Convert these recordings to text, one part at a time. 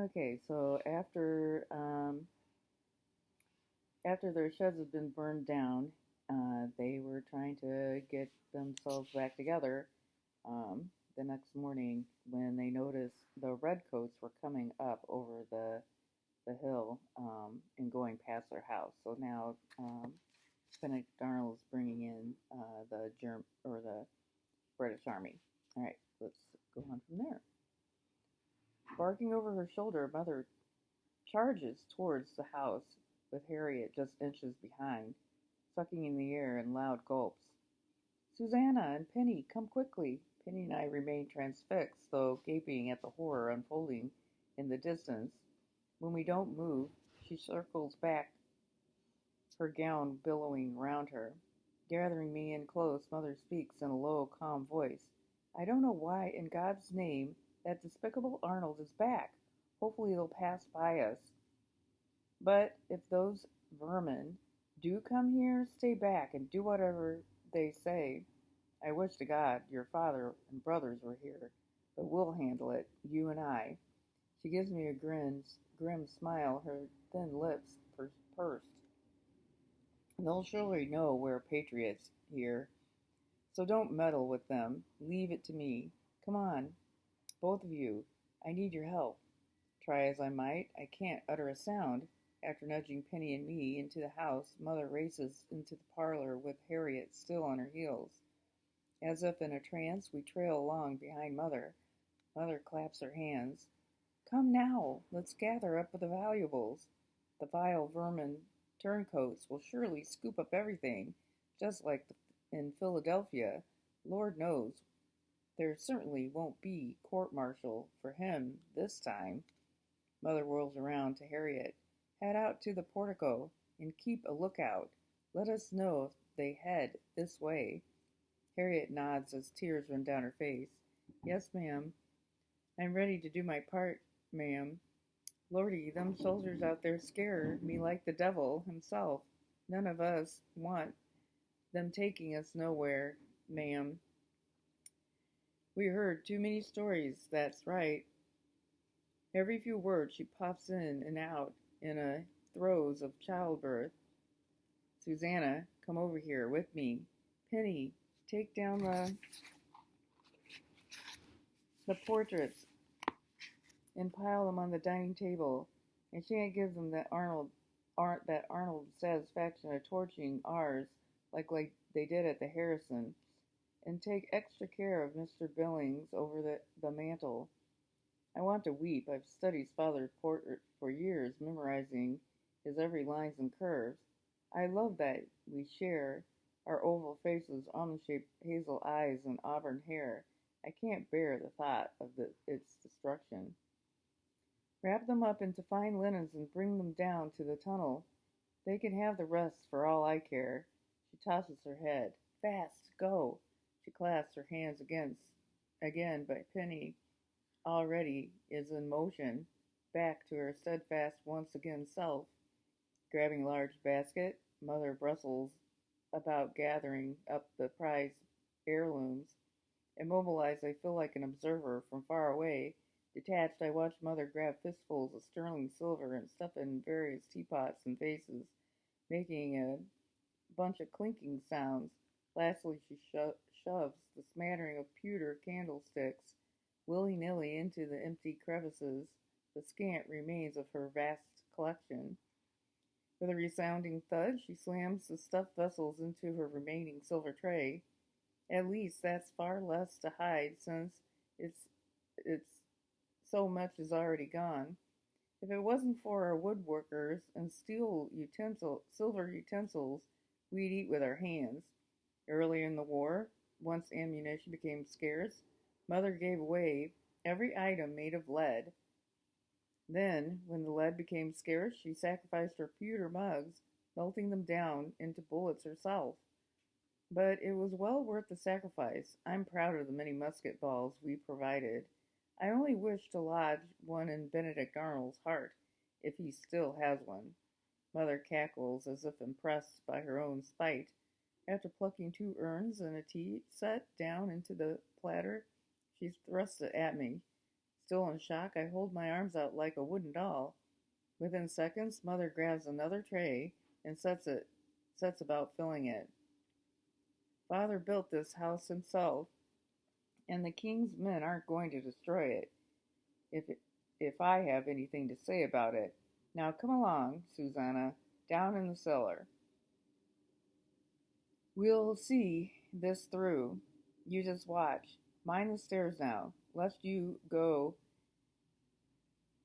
Okay, so after their sheds had been burned down, they were trying to get themselves back together. The next morning, when they noticed the redcoats were coming up over the hill and going past their house. So now Benedict Arnold is bringing in the British Army. All right, let's go on from there. Barking over her shoulder, Mother charges towards the house, with Harriet just inches behind, sucking in the air in loud gulps. Susanna and Penny, come quickly. Penny and I remain transfixed, though gaping at the horror unfolding in the distance. When we don't move, she circles back, her gown billowing round her. Gathering me in close, Mother speaks in a low, calm voice. I don't know why, in God's name, that despicable Arnold is back. Hopefully they'll pass by us. But if those vermin do come here, stay back and do whatever they say. I wish to God your father and brothers were here, but we'll handle it, you and I. She gives me a grim smile, her thin lips pursed. They'll surely know we're patriots here, so don't meddle with them. Leave it to me. Come on, both of you. I need your help. Try as I might, I can't utter a sound. After nudging Penny and me into the house, Mother races into the parlor with Harriet still on her heels. As if in a trance, we trail along behind Mother. Mother claps her hands. Come now, let's gather up the valuables. The vile vermin turncoats will surely scoop up everything, just like in Philadelphia. Lord knows, there certainly won't be court-martial for him this time. Mother whirls around to Harriet. Head out to the portico and keep a lookout. Let us know if they head this way. Harriet nods as tears run down her face. Yes, ma'am. I'm ready to do my part, ma'am. Lordy, them soldiers out there scare me like the devil himself. None of us want them taking us nowhere, ma'am. We heard too many stories, that's right. Every few words she pops in and out in a throes of childbirth. Susanna, come over here with me. Penny, take down the portraits and pile them on the dining table. And shan't give them that Arnold satisfaction of torching ours like they did at the Harrison. And take extra care of Mr. Billings over the mantel. I want to weep. I've studied father's portrait for years, memorizing his every lines and curves. I love that we share our oval faces, almond-shaped hazel eyes, and auburn hair. I can't bear the thought of its destruction. Wrap them up into fine linens and bring them down to the tunnel. They can have the rest for all I care. She tosses her head. Fast, go. She clasps her hands again, but Penny already is in motion, back to her steadfast once again self. Grabbing a large basket, Mother bristles about gathering up the prized heirlooms. Immobilized, I feel like an observer from far away. Detached, I watch Mother grab fistfuls of sterling silver and stuff it in various teapots and vases, making a bunch of clinking sounds. Lastly, she shoves the smattering of pewter candlesticks willy-nilly into the empty crevices, the scant remains of her vast collection. With a resounding thud, she slams the stuffed vessels into her remaining silver tray. At least that's far less to hide, since it's so much is already gone. If it wasn't for our woodworkers and silver utensils, we'd eat with our hands. Earlier in the war, once ammunition became scarce, Mother gave away every item made of lead. Then, when the lead became scarce, she sacrificed her pewter mugs, melting them down into bullets herself. But it was well worth the sacrifice. I'm proud of the many musket balls we provided. I only wish to lodge one in Benedict Arnold's heart, if he still has one. Mother cackles as if impressed by her own spite. After plucking 2 urns and a tea set down into the platter, she thrusts it at me. Still in shock, I hold my arms out like a wooden doll. Within seconds, Mother grabs another tray and sets about filling it. Father built this house himself, and the king's men aren't going to destroy it if it, if I have anything to say about it. Now come along, Susanna, down in the cellar. We'll see this through. You just watch. Mind the stairs now, lest you go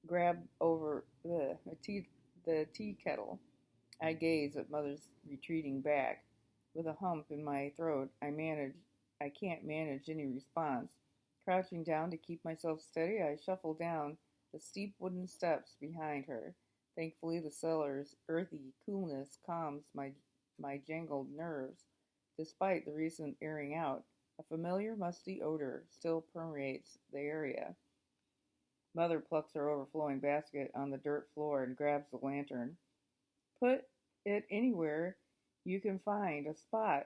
grab over the tea kettle. I gaze at Mother's retreating back. With a hump in my throat, I can't manage any response. Crouching down to keep myself steady, I shuffle down the steep wooden steps behind her. Thankfully, the cellar's earthy coolness calms my jangled nerves. Despite the recent airing out, a familiar musty odor still permeates the area. Mother plucks her overflowing basket on the dirt floor and grabs the lantern. Put it anywhere you can find a spot.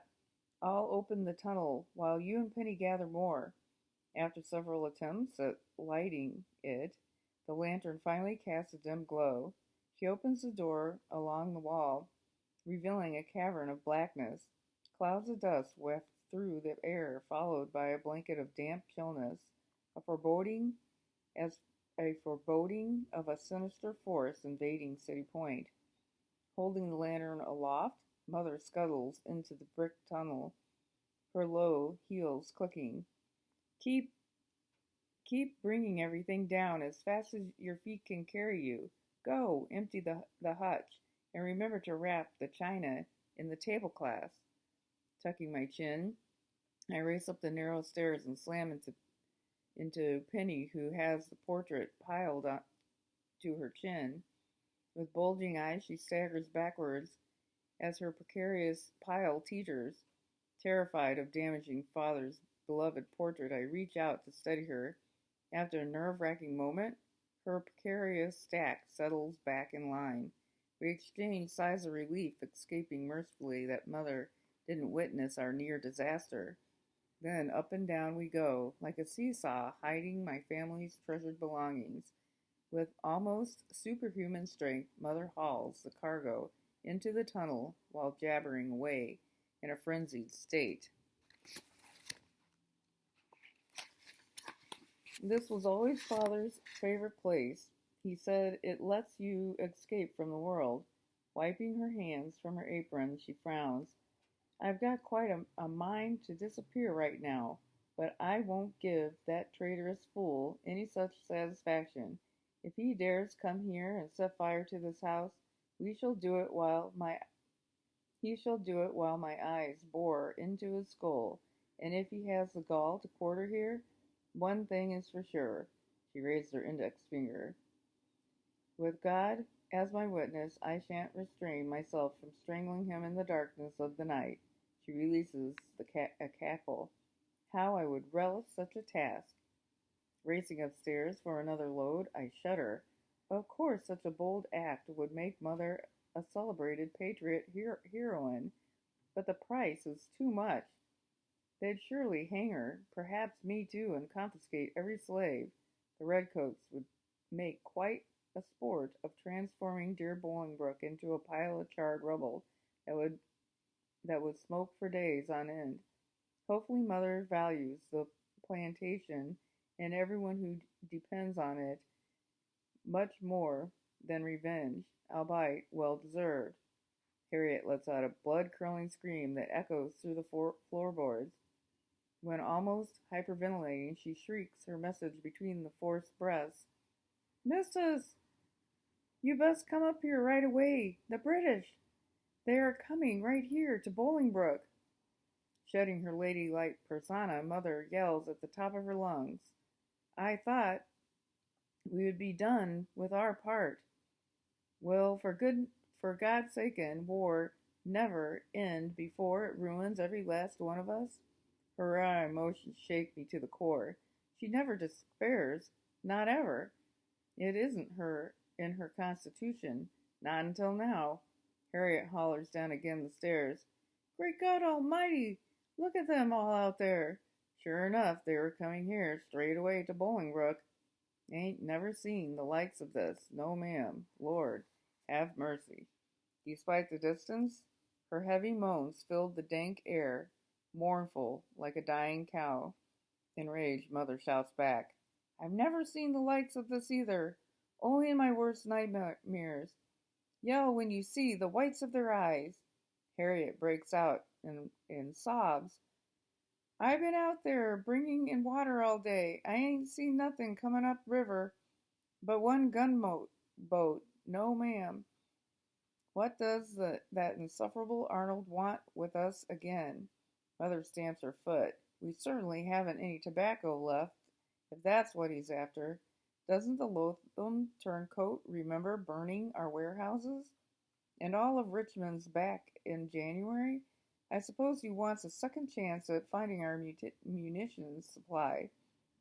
I'll open the tunnel while you and Penny gather more. After several attempts at lighting it, the lantern finally casts a dim glow. She opens the door along the wall, revealing a cavern of blackness. Clouds of dust waft through the air, followed by a blanket of damp chillness, a foreboding as a foreboding of a sinister force invading City Point. Holding the lantern aloft, Mother scuttles into the brick tunnel, her low heels clicking. Keep bringing everything down as fast as your feet can carry you. Go, empty the hutch, and remember to wrap the china in the tablecloths. Tucking my chin, I race up the narrow stairs and slam into Penny, who has the portrait piled up to her chin. With bulging eyes, she staggers backwards as her precarious pile teeters. Terrified of damaging Father's beloved portrait, I reach out to steady her. After a nerve-wracking moment, her precarious stack settles back in line. We exchange sighs of relief, escaping mercifully that Mother didn't witness our near disaster. Then up and down we go, like a seesaw, hiding my family's treasured belongings. With almost superhuman strength, Mother hauls the cargo into the tunnel while jabbering away in a frenzied state. This was always Father's favorite place. He said it lets you escape from the world. Wiping her hands from her apron, she frowns. I've got quite a mind to disappear right now, but I won't give that traitorous fool any such satisfaction. If he dares come here and set fire to this house, he shall do it while my eyes bore into his skull. And if he has the gall to quarter here, one thing is for sure. She raised her index finger. With God as my witness, I shan't restrain myself from strangling him in the darkness of the night. She releases a cackle. How I would relish such a task. Racing upstairs for another load, I shudder. Of course, such a bold act would make Mother a celebrated patriot heroine, but the price is too much. They'd surely hang her, perhaps me too, and confiscate every slave. The redcoats would make quite a sport of transforming dear Bolingbroke into a pile of charred rubble that would smoke for days on end. Hopefully Mother values the plantation and everyone who depends on it much more than revenge, albeit well-deserved. Harriet lets out a blood-curdling scream that echoes through the floorboards. When almost hyperventilating, she shrieks her message between the forced breaths. Missus! You best come up here right away. The British! They are coming right here to Bolingbroke. Shedding her ladylike persona, Mother yells at the top of her lungs. I thought we would be done with our part. Will, for God's sake, war never end before it ruins every last one of us? Her raw emotions shake me to the core. She never despairs, not ever. It isn't in her constitution, not until now. Harriet hollers down again the stairs. Great God Almighty! Look at them all out there! Sure enough, they were coming here, straight away to Bolingbroke. Ain't never seen the likes of this. No, ma'am. Lord, have mercy. Despite the distance, her heavy moans filled the dank air, mournful like a dying cow. Enraged, Mother shouts back, I've never seen the likes of this either. Only in my worst nightmares. Yell when you see the whites of their eyes. Harriet breaks out in sobs. I've been out there bringing in water all day. I ain't seen nothing coming up river but one boat. No, ma'am. What does that insufferable Arnold want with us again? Mother stamps her foot. We certainly haven't any tobacco left, if that's what he's after. Doesn't the loathsome turncoat remember burning our warehouses? And all of Richmond's back in January? I suppose he wants a second chance at finding our munitions supply.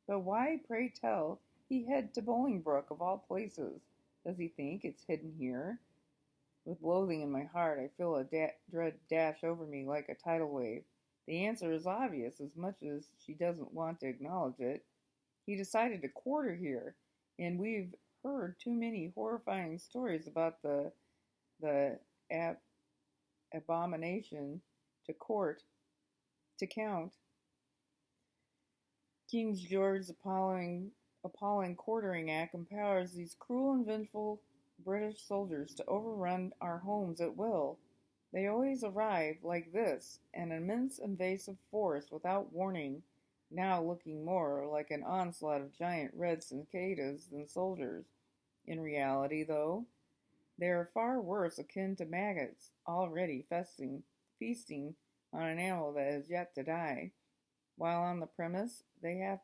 But why, pray tell, he head to Bolingbroke of all places? Does he think it's hidden here? With loathing in my heart, I feel a dread dash over me like a tidal wave. The answer is obvious, as much as she doesn't want to acknowledge it. He decided to quarter here, and we've heard too many horrifying stories about the ab- abomination to court to count. King George's appalling quartering act empowers these cruel and vengeful British soldiers to overrun our homes at will. They always arrive like this, an immense invasive force without warning, now looking more like an onslaught of giant red cicadas than soldiers. In reality, though, they are far worse akin to maggots, already feasting on an animal that has yet to die. While on the premise, they have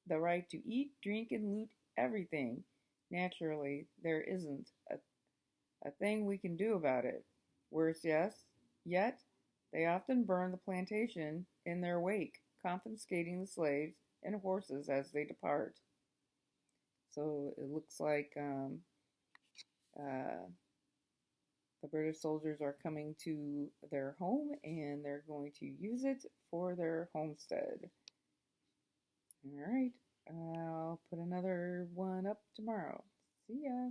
the right to eat, drink, and loot everything. Naturally, there isn't a thing we can do about it. Worse, yet, they often burn the plantation in their wake, confiscating the slaves and horses as they depart. So it looks like uh, the British soldiers are coming to their home and they're going to use it for their homestead. All right. I'll put another one up tomorrow. See ya.